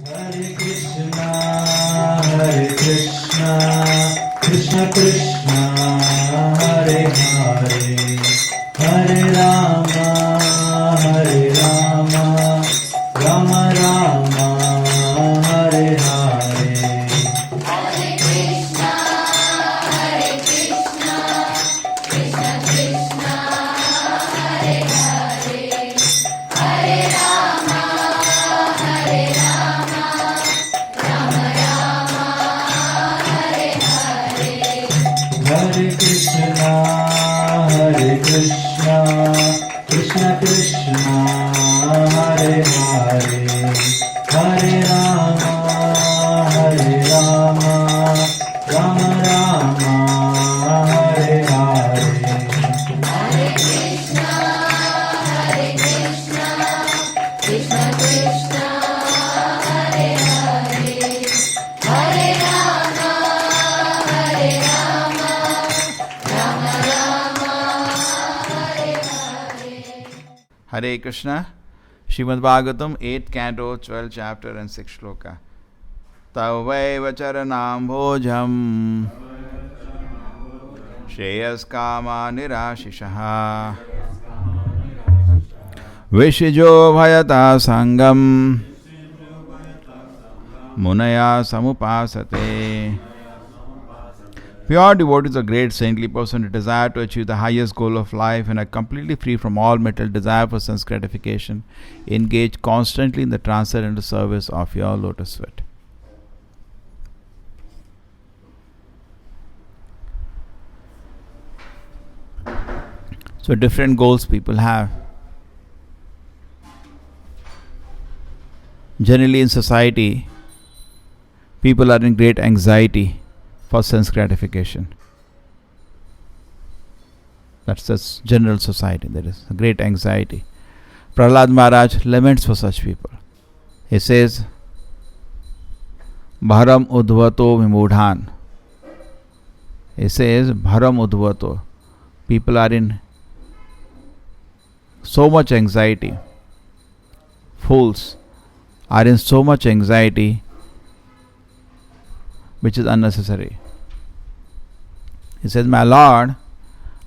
Hare Krishna, Krishna Krishna, Hare Hare, Hare Rama, Rama Rama, Hare Hare. Hare Krishna, Krishna Krishna, Hare Hare, Hare Rama, Rama Rama, Hare Hare. Hare Krishna, Krishna Krishna, Hare Hare, Hare Rama, Rama Rama, Hare Hare. Hare Krishna, Krishna Krishna, Hare Hare, Hare Rama, Rama Rama, Hare Hare. Hare Krishna, Srimad Bhagavatam, 8th canto, 12th chapter and 6th shloka. Tavaiva charanambhojam Shreyaskama nirashishaha Vishijo bhayata sangam Munaya samupasate. Pure devotee is a great saintly person who desire to achieve the highest goal of life and are completely free from all material desire for sense gratification, engage constantly in the transcendental service of your lotus feet. So different goals people have. Generally in society, people are in great anxiety for sense gratification. That's the general society. There is a great anxiety. Prahlad Maharaj laments for such people. He says, Bharam udvato vimudhan. He says, Bharam udvato. People are in so much anxiety. Fools are in so much anxiety which is unnecessary. He says, my Lord,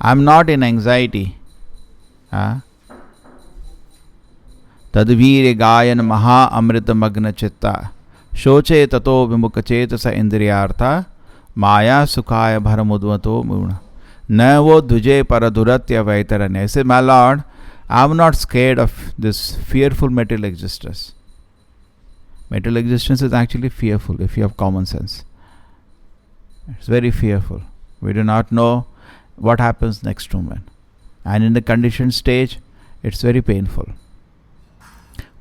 I am not in anxiety. Tadvire gayan maha amrita magna chitta shoche tato vimukha chetasa indriyartha maya sukhaya bharamudvato muna navo dvije paraduratya vaitaranya. He says, my Lord, I am not scared of this fearful material existence. Material existence is actually fearful if you have common sense. It's very fearful. We do not know what happens next moment. And in the conditioned stage, it's very painful.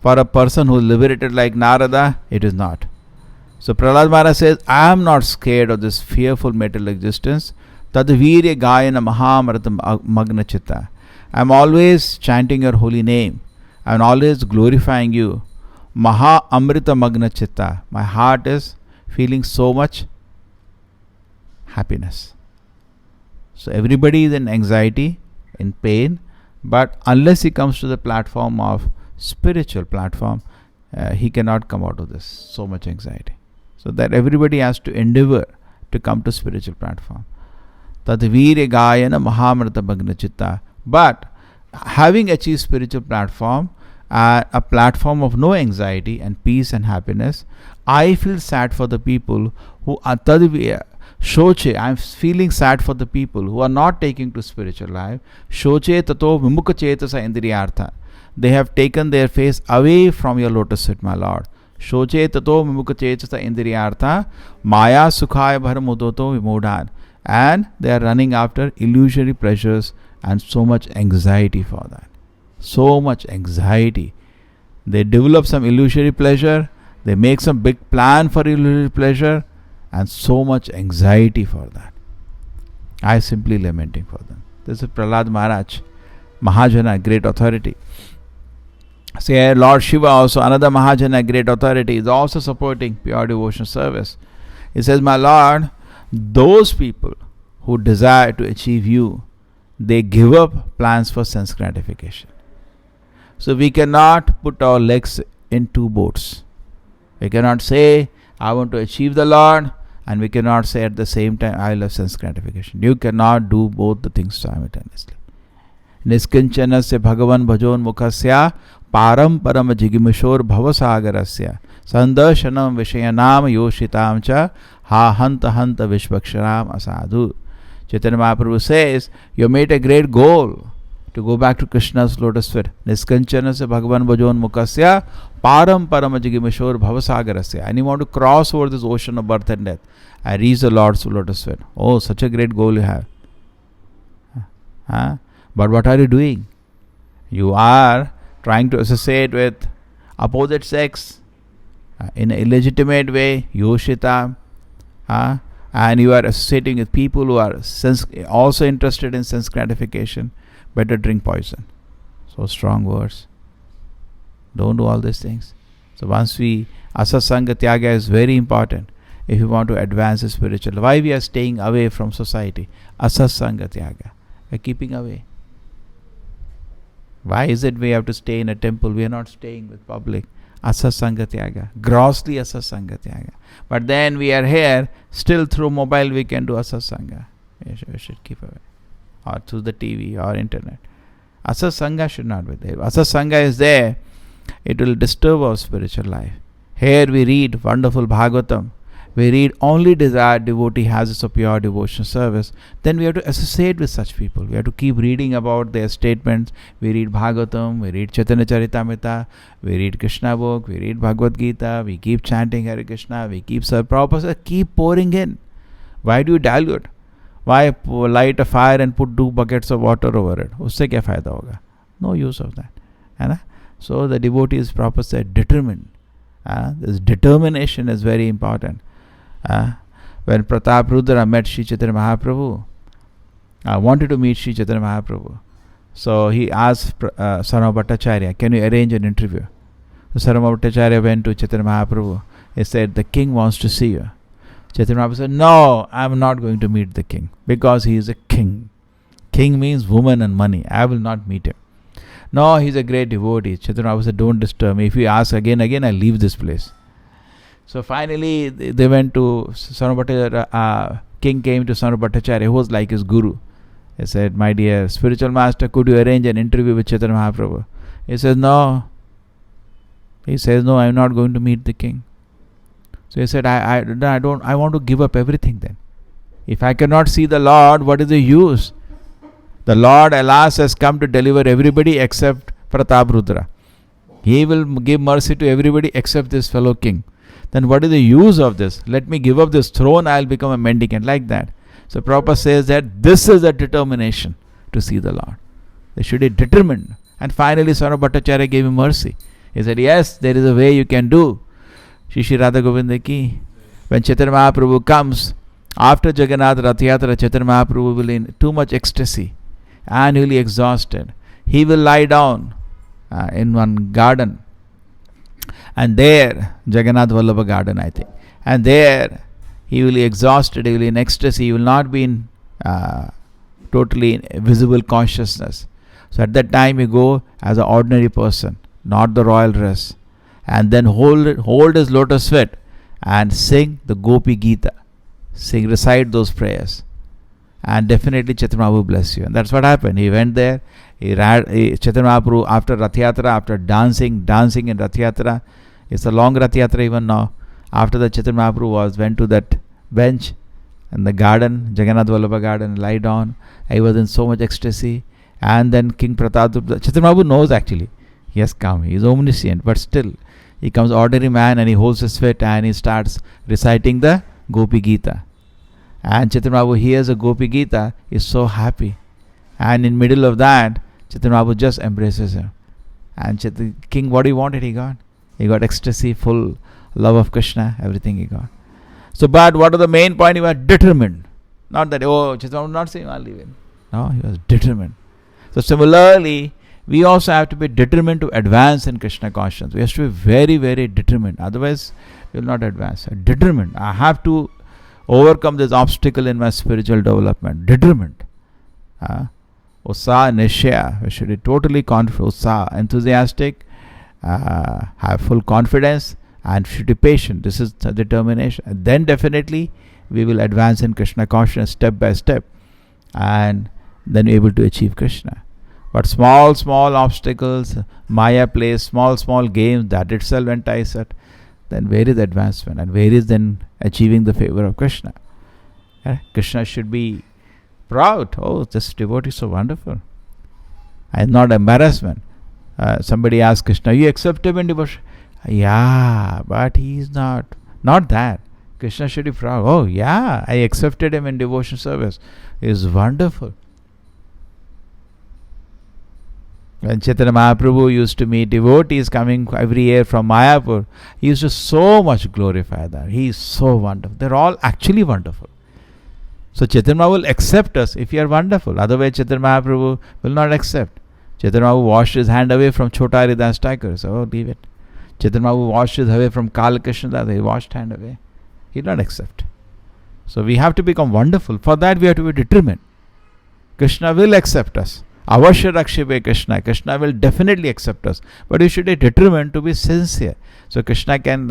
For a person who is liberated like Narada, it is not. So Prahlad Maharaj says, I am not scared of this fearful material existence. Tadvirya gayana mahamrata magna chitta. I am always chanting your holy name. I am always glorifying you. Maha amrita magna chitta. My heart is feeling so much happiness. So everybody is in anxiety, in pain, but unless he comes to the platform of spiritual platform, he cannot come out of this so much anxiety. So that everybody has to endeavor to come to spiritual platform. Tadvirya gayana mahamrita magna chitta. But having achieved spiritual platform, a platform of no anxiety and peace and happiness, I feel sad for the people who are tadvirya. Shoche, I am feeling sad for the people who are not taking to spiritual life. Shoche tato vimukha chetasa indriyartha. They have taken their face away from your lotus feet, my Lord. Shoche tato vimukha chetasa indriyartha maya sukhaya bharamudoto vimodhan. And they are running after illusory pleasures and so much anxiety for that. So much anxiety. They develop some illusory pleasure. They make some big plan for illusory pleasure. And so much anxiety for that. I am simply lamenting for them. This is Prahlad Maharaj, Mahajana, great authority. Say Lord Shiva also, another Mahajana, great authority, is also supporting pure devotion service. He says, my Lord, those people who desire to achieve you, they give up plans for sense gratification. So we cannot put our legs in two boats. We cannot say, I want to achieve the Lord, and we cannot say at the same time, I love sense gratification. You cannot do both the things simultaneously. Niskincanasya bhagavan bhajon mukhasya param param jigimishor bhavasagarasya sandarshanam vishayanam yoshitam cha ha hanta hanta vishvaksharam asadu. Chaitanya Mahaprabhu says, you made a great goal to go back to Krishna's lotus feet. Niskanchana bhagavan bhajon mukhasya param param jigimishor bhavasagarasya. And you want to cross over this ocean of birth and death and reach the Lord's lotus feet. Oh, such a great goal you have. But what are you doing? You are trying to associate with opposite sex in an illegitimate way, yoshita, and you are associating with people who are also interested in sense gratification. Better drink poison. So strong words. Don't do all these things. So asasanga tyaga is very important if you want to advance the spiritual. Why we are staying away from society? Asasanga tyaga. We are keeping away. Why is it we have to stay in a temple? We are not staying with public. Asasanga tyaga. Grossly asasanga tyaga. But then we are here, still through mobile we can do asasanga. We should keep away. Or through the TV or internet. Asasanga should not be there. Asasanga is there, it will disturb our spiritual life. Here we read wonderful Bhagavatam. We read only desired devotee has a pure devotion service. Then we have to associate with such people. We have to keep reading about their statements. We read Bhagavatam, we read Chaitanya Charitamrita, we read Krishna book, we read Bhagavad Gita, we keep chanting Hare Krishna, we keep Prabhupada keep pouring in. Why do you dilute? Why light a fire and put 2 buckets of water over it? Usse kya fayda hoga? No use of that. So the devotee is proper said determined. This determination is very important. When Pratap Rudra met Sri Chaitanya Mahaprabhu, wanted to meet Sri Chaitanya Mahaprabhu, so he asked Sarma Bhattacharya, can you arrange an interview? So Sarma Bhattacharya went to Chaitanya Mahaprabhu. He said, the king wants to see you. Chaitanya Mahaprabhu said, no, I am not going to meet the king because he is a king. King means woman and money. I will not meet him. No, he is a great devotee. Chaitanya Mahaprabhu said, don't disturb me. If you ask again, I'll leave this place. So finally, they went to Sarma Bhattacharya. King came to Sarma Bhattacharya, who was like his guru. He said, my dear spiritual master, could you arrange an interview with Chaitanya Mahaprabhu? He says, no. He says, no, I am not going to meet the king. So he said, I want to give up everything then. If I cannot see the Lord, what is the use? The Lord, alas, has come to deliver everybody except Pratap Rudra. He will give mercy to everybody except this fellow king. Then what is the use of this? Let me give up this throne, I will become a mendicant, like that. So Prabhupada says that this is a determination to see the Lord. They should be determined. And finally Sarma Bhattacharya gave him mercy. He said, yes, there is a way you can do. Shri Radha Govinda ki. When Chaitanya Mahaprabhu comes, after Jagannath Rath Yatra, Chaitanya Mahaprabhu will in too much ecstasy and he will be exhausted. He will lie down in one garden. And there, Jagannath Vallabha garden, I think. And there, he will be exhausted, he will be in ecstasy, he will not be in totally visible consciousness. So at that time, you go as an ordinary person, not the royal dress. And then hold his lotus feet and sing the Gopi Gita. Recite those prayers. And definitely Chaitanya Mahaprabhu bless you. And that's what happened. He went there. Chaitanya Mahaprabhu, after Rath Yatra, after dancing in Rath Yatra, it's a long Rath Yatra even now. After the Chaitanya Mahaprabhu went to that bench in the garden, Jagannath Vallabha garden, lie down. He was in so much ecstasy. And then King Pratap, Chaitanya Mahaprabhu knows actually. He has come. He is omniscient. But still, he comes ordinary man and he holds his feet and he starts reciting the Gopi Gita. And Chaitanya Mahaprabhu hears a Gopi Gita, is so happy. And in middle of that, Chaitanya Mahaprabhu just embraces him. And King, what he wanted, he got. He got ecstasy, full love of Krishna, everything he got. So, but what are the main point? He was determined. Not that, Chaitanya Mahaprabhu not saying, I'll leave him. No, he was determined. So similarly, we also have to be determined to advance in Krishna consciousness. We have to be very, very determined. Otherwise, we will not advance. Determined. I have to overcome this obstacle in my spiritual development. Determined. Ussa, Nishya. We should be totally confident. Ussa, enthusiastic. Have full confidence. and should be patient. This is the determination. And then definitely we will advance in Krishna consciousness step by step, and then able to achieve Krishna. But small obstacles, Maya plays small games, that itself entices us. Then where is advancement, and where is then achieving the favor of Krishna? Krishna should be proud. Oh, this devotee is so wonderful, and not embarrassment. Somebody asks Krishna, you accept him in devotion? Yeah, but he is not that. Krishna should be proud. Oh yeah, I accepted him in devotion service. He is wonderful. When Chaitanya Mahaprabhu used to meet devotees coming every year from Mayapur, he used to so much glorify that. He is so wonderful. They're all actually wonderful. So Chaitanya Mahaprabhu will accept us if you are wonderful. Otherwise Chaitanya Mahaprabhu will not accept. Chaitanya Mahaprabhu washed his hand away from Chota Haridas Thakur. So leave it. Chaitanya Mahaprabhu washed his away from Kala Krishna Das. He washed hand away. He did not accept. So we have to become wonderful. For that we have to be determined. Krishna will accept us. Avashya Rakshive Krishna. Krishna will definitely accept us. But we should be determined to be sincere. So Krishna can,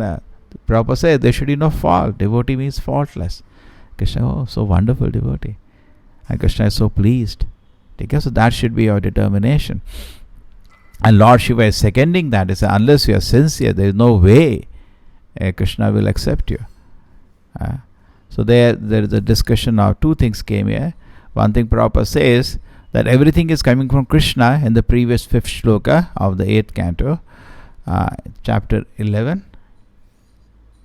Prabhupada says, there should be no fault. Devotee means faultless. Krishna, oh, so wonderful devotee. And Krishna is so pleased. Okay, so that should be our determination. And Lord Shiva is seconding that. He says, unless you are sincere, there is no way Krishna will accept you. So there is a discussion now. Two things came here. One thing Prabhupada says, that everything is coming from Krishna in the previous 5th shloka of the 8th canto, chapter 11,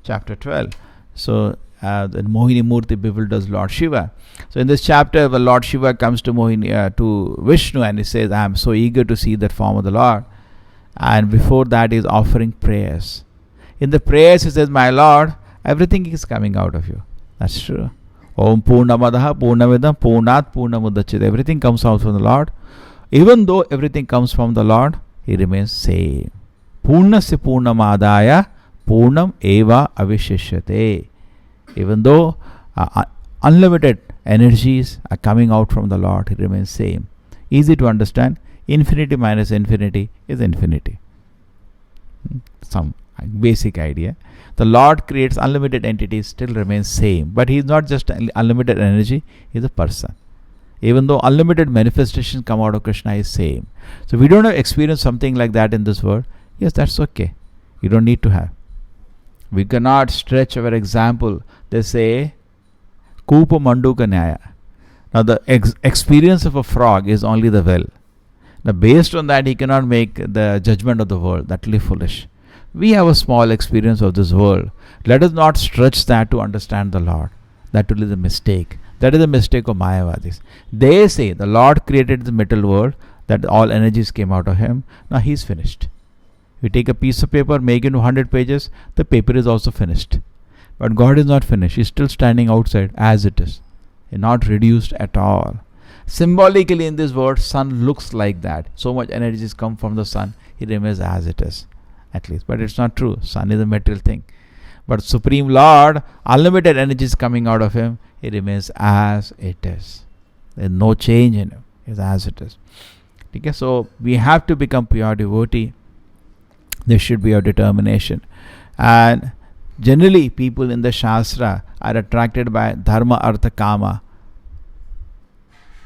chapter 12. So the Mohini Murti bewilders Lord Shiva. So in this chapter, the Lord Shiva comes to to Vishnu, and he says, I am so eager to see that form of the Lord. And before that he is offering prayers. In the prayers he says, my Lord, everything is coming out of you. That's true. Om Purnamadaha Purnamidam Purnat Purnamudachyate. Everything comes out from the Lord. Even though everything comes from the Lord, he remains same. Purnasya Purnamadaya Purnam Eva Avishishyate. Even though unlimited energies are coming out from the Lord, he remains same. Easy to understand. Infinity minus infinity is infinity. Some basic idea. The Lord creates unlimited entities, still remains same. But he is not just unlimited energy, he is a person. Even though unlimited manifestations come out of Krishna, is same. So we don't have experience something like that in this world. Yes, that's okay. You don't need to have. We cannot stretch our example. They say, Kupa Manduka Nyaya. Now the experience of a frog is only the well. Now based on that, he cannot make the judgment of the world. That will be foolish. We have a small experience of this world. Let us not stretch that to understand the Lord. That will be the mistake. That is the mistake of Mayavadis. They say the Lord created the material world, that all energies came out of him. Now he is finished. You take a piece of paper, make it into 100 pages, the paper is also finished. But God is not finished. He is still standing outside as it is. He is not reduced at all. Symbolically in this world, sun looks like that. So much energies come from the sun. He remains as it is. At least, but it's not true. Sun is a material thing. But Supreme Lord, unlimited energy is coming out of him. He remains as it is. There is no change in him. He is as it is. Okay, so we have to become pure devotee. This should be our determination. And generally, people in the Shastra are attracted by Dharma, Artha, Kama.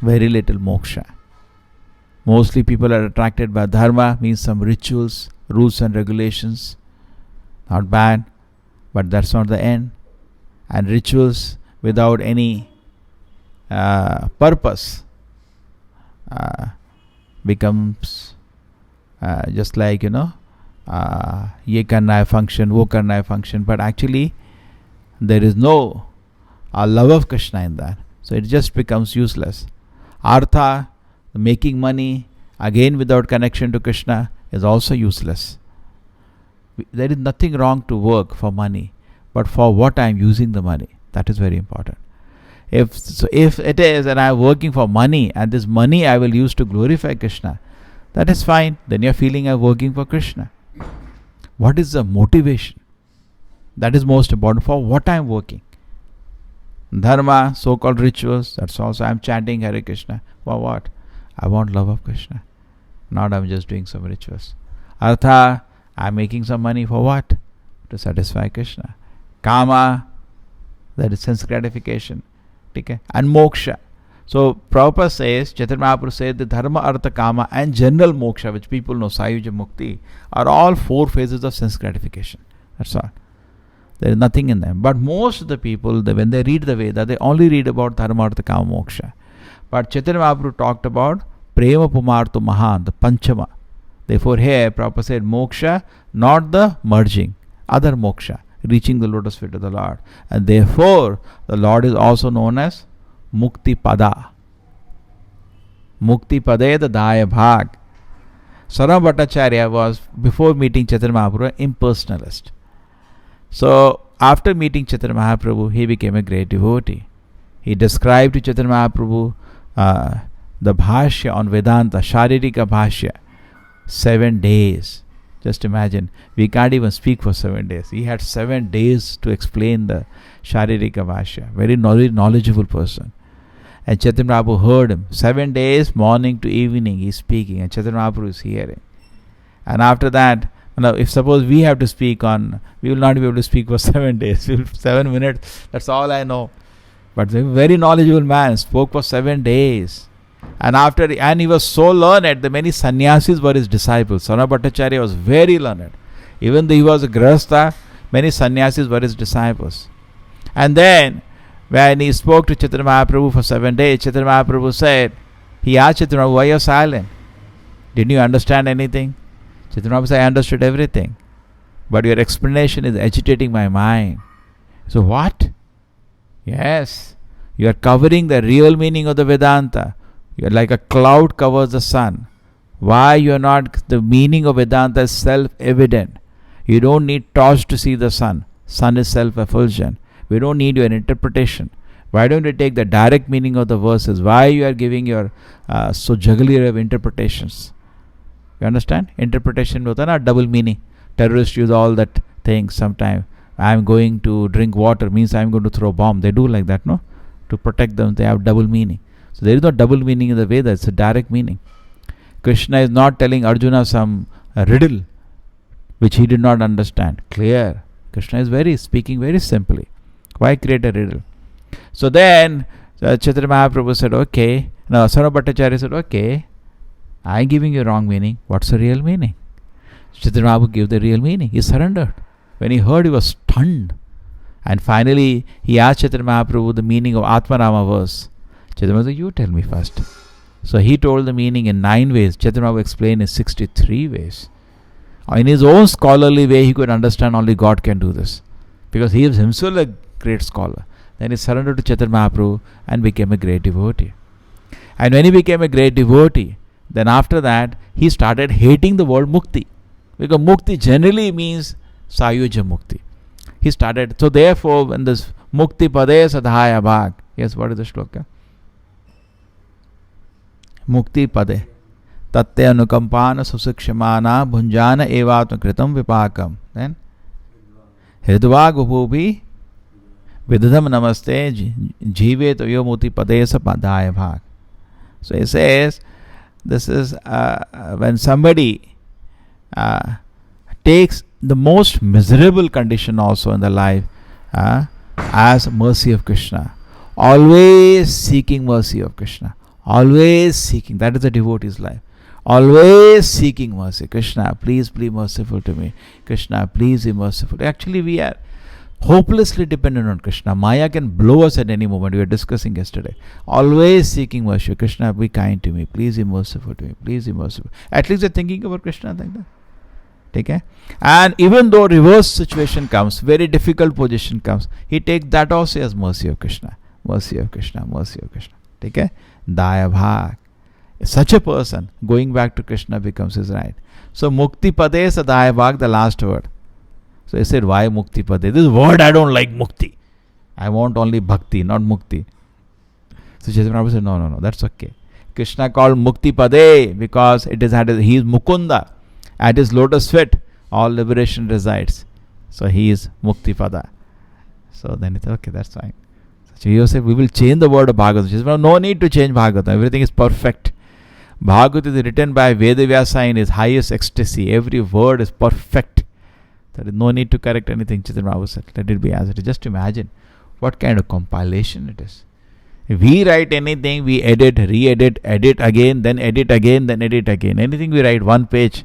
Very little moksha. Mostly people are attracted by Dharma, means some rituals, rules and regulations. Not bad, but that's not the end. And rituals without any purpose becomes just like, ye karna hai function, wo karna hai function. But actually, there is no love of Krishna in that. So it just becomes useless. Artha, making money, again without connection to Krishna, is also useless. There is nothing wrong to work for money, but for what I am using the money, that is very important. If it is that I am working for money, and this money I will use to glorify Krishna, that is fine. Then you are feeling I am working for Krishna. What is the motivation? That is most important. For what I am working. Dharma, so-called rituals, that's also I am chanting Hare Krishna. For what? I want love of Krishna. Not I'm just doing some rituals. Artha, I'm making some money for what? to satisfy Krishna. Kama, that is sense gratification. Okay? And moksha. So Prabhupada says, Chaitanya Mahaprabhu says, the dharma, artha, kama and general moksha, which people know, sayuja, mukti, are all 4 phases of sense gratification. That's all. There is nothing in them. But most of the people, when they read the Veda, they only read about dharma, artha, kama, moksha. But Chaitanya Mahaprabhu talked about prema pumartha mahan, the panchama. Therefore here Prabhupada said moksha, not the merging, other moksha, reaching the lotus feet of the Lord. And therefore the Lord is also known as Mukti Pada. Mukti Pade the Daya Bhag. Sarva Bhattacharya was, before meeting Chaitanya Mahaprabhu, impersonalist. So after meeting Chaitanya Mahaprabhu, he became a great devotee. He described to Chaitanya Mahaprabhu the Bhashya on Vedanta, Sharirika Bhashya, 7 days. Just imagine, we can't even speak for 7 days. He had 7 days to explain the Sharirika Bhashya. Very knowledgeable person. And Chaitanya Mahaprabhu heard him. 7 days, morning to evening, he is speaking, and Chaitanya Mahaprabhu is hearing. And after that, now if suppose we have to speak on, we will not be able to speak for 7 days. 7 minutes, that's all I know. But a very knowledgeable man spoke for 7 days. And he was so learned that many sannyasis were his disciples. Sarva Bhattacharya was very learned. Even though he was a grahastha, many sannyasis were his disciples. And then, when he spoke to Chaitanya Mahaprabhu for 7 days, Chaitanya Mahaprabhu said, he asked Chaitanya Mahaprabhu, why are you silent? Didn't you understand anything? Chaitanya Mahaprabhu said, I understood everything. But your explanation is agitating my mind. So what? Yes, you are covering the real meaning of the Vedanta. You are like a cloud covers the sun. Why you are not? The meaning of Vedanta is self-evident. You don't need torch to see the sun. Sun is self-effulgent. We don't need your interpretation. Why don't you take the direct meaning of the verses? Why you are giving your so jugglery of interpretations? You understand? Interpretation with a double meaning. Terrorists use all that things sometimes. I am going to drink water means I am going to throw a bomb. They do like that, no? To protect them, they have double meaning. So there is no double meaning in the Veda, it's a direct meaning. Krishna is not telling Arjuna some riddle which he did not understand. Clear. Krishna is speaking very simply. Why create a riddle? So then Chaitanya Mahaprabhu said, okay. Now Sarva Bhattacharya said, okay, I am giving you wrong meaning. What's the real meaning? Chaitanya Mahaprabhu gave the real meaning. He surrendered. When he heard, he was stunned. And finally, he asked Chaitanya Mahaprabhu the meaning of Atmarama verse. Chaitanya Mahaprabhu said, you tell me first. So he told the meaning in 9 ways. Chaitanya Mahaprabhu explained in 63 ways. In his own scholarly way, he could understand only God can do this. Because he is himself a great scholar. Then he surrendered to Chaitanya Mahaprabhu and became a great devotee. And when he became a great devotee, then after that, he started hating the word mukti. Because mukti generally means sayuja mukti. He started, so therefore, when this mukti pade sadhaya bhag, yes, what is the shloka? Mukti pade tatte anukampana susikshmana bhunjana evatma kritam vipakam. Then hridvag upubhi vidham namaste jive toyo mukti pade sadhaya bhag. So he says, this is when somebody takes the most miserable condition also in the life as mercy of Krishna. Always seeking mercy of Krishna. Always seeking. That is the devotee's life. Always seeking mercy. Krishna, please be merciful to me. Krishna, please be merciful. Actually, we are hopelessly dependent on Krishna. Maya can blow us at any moment. We were discussing yesterday. Always seeking mercy. Krishna, be kind to me. Please be merciful to me. Please be merciful. At least you're thinking about Krishna like that. Okay? And even though reverse situation comes, very difficult position comes, he takes that also as mercy of Krishna. Mercy of Krishna. Mercy of Krishna. Okay? Daya bhag. Such a person, going back to Krishna becomes his right. So, mukti pade sadaya bhag, the last word. So he said, why mukti pade? This word I don't like, mukti. I want only bhakti, not mukti. So Chaitanya Prabhu said, no, that's okay. Krishna called mukti pade because it is he is Mukunda. At his lotus feet, all liberation resides. So he is mukti pada. So then it's okay, that's fine. So he said, we will change the word of Bhagavatam. She said, no need to change Bhagavatam. Everything is perfect. Bhagavatam is written by Vedavyasa in his highest ecstasy. Every word is perfect. There is no need to correct anything, Chaitanya Mahaprabhu said. Let it be as it is. Just imagine what kind of compilation it is. If we write anything, we edit, re-edit, edit again, then edit again, then edit again. Anything we write, one page,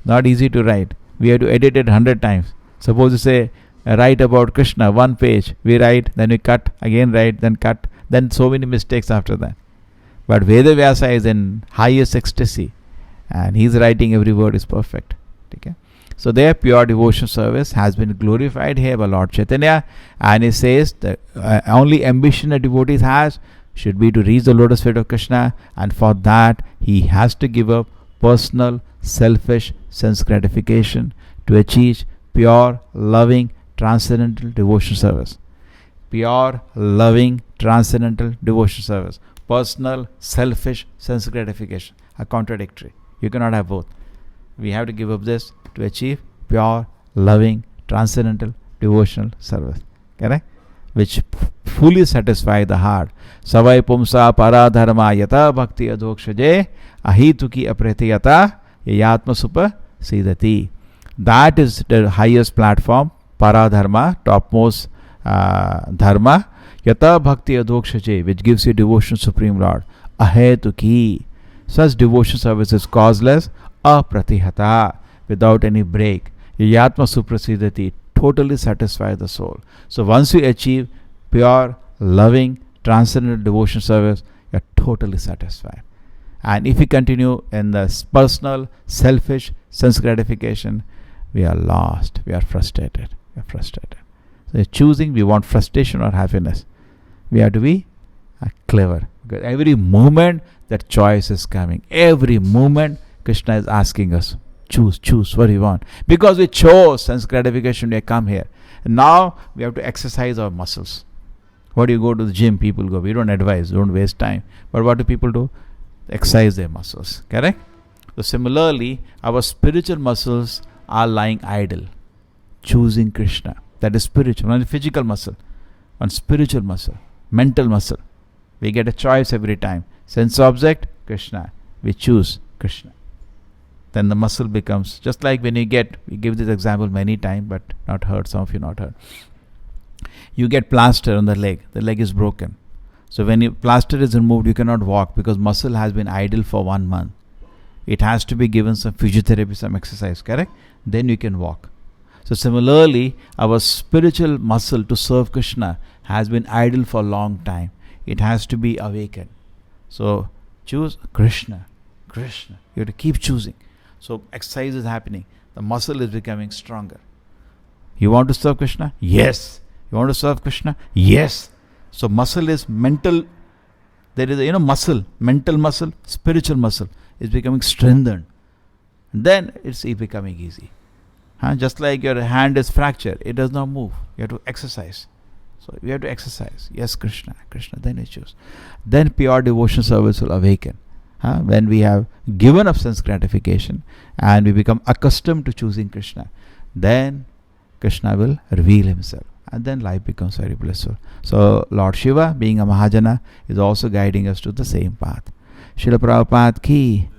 not easy to write. We have to edit it 100 times. Suppose you say, write about Krishna, one page. We write, then we cut, again write, then cut. Then so many mistakes after that. But Vedavyasa is in highest ecstasy. And he's writing every word is perfect. Okay? So their pure devotion service has been glorified here by Lord Chaitanya. And he says the only ambition a devotee has should be to reach the lotus feet of Krishna. And for that, he has to give up personal, selfish sense gratification to achieve pure, loving, transcendental devotion service. Pure, loving, transcendental devotion service. Personal, selfish sense gratification are contradictory. You cannot have both. We have to give up this to achieve pure, loving, transcendental devotional service. Correct? Which fully satisfy the heart. Savai pumsa paradharma yata bhakti adhokshaje ahituki apretiyata yatma supa sidati. That is the highest platform, paradharma, topmost dharma, yata bhakti adhokshaje, which gives you devotion to Supreme Lord. Ahetuki. Such devotion service is causeless, apratihata, without any break. Yatma suprasidati, totally satisfy the soul. So once you achieve pure, loving, transcendental devotion service, you are totally satisfied. And if we continue in the personal, selfish sense gratification, we are lost. We are frustrated. So choosing, we want frustration or happiness. We have to be clever. Because every moment that choice is coming. Every moment Krishna is asking us, choose what you want. Because we chose sense gratification, we come here. And now we have to exercise our muscles. What do you go to the gym? People go. We don't advise, don't waste time. But what do people do? Exercise their muscles. Correct? So similarly, our spiritual muscles are lying idle, choosing Krishna. That is spiritual, not physical muscle. One spiritual muscle, mental muscle. We get a choice every time. Sense object, Krishna. We choose Krishna. Then the muscle becomes, just like when we give this example many times, but not heard, some of you not heard. You get plaster on the leg is broken. So when plaster is removed, you cannot walk because muscle has been idle for 1 month. It has to be given some physiotherapy, some exercise, correct? Then you can walk. So similarly, our spiritual muscle to serve Krishna has been idle for a long time. It has to be awakened. So choose Krishna. You have to keep choosing. So exercise is happening. The muscle is becoming stronger. You want to serve Krishna? Yes. You want to serve Krishna? Yes. So muscle is mental. There is muscle, mental muscle, spiritual muscle is becoming strengthened. And then it's becoming easy. Just like your hand is fractured, it does not move. You have to exercise. So you have to exercise. Yes, Krishna, then you choose. Then pure devotion service will awaken. When we have given up sense gratification and we become accustomed to choosing Krishna, then Krishna will reveal himself. And then life becomes very blissful. So Lord Shiva, being a Mahajana, is also guiding us to the same path. Srila Prabhupada ki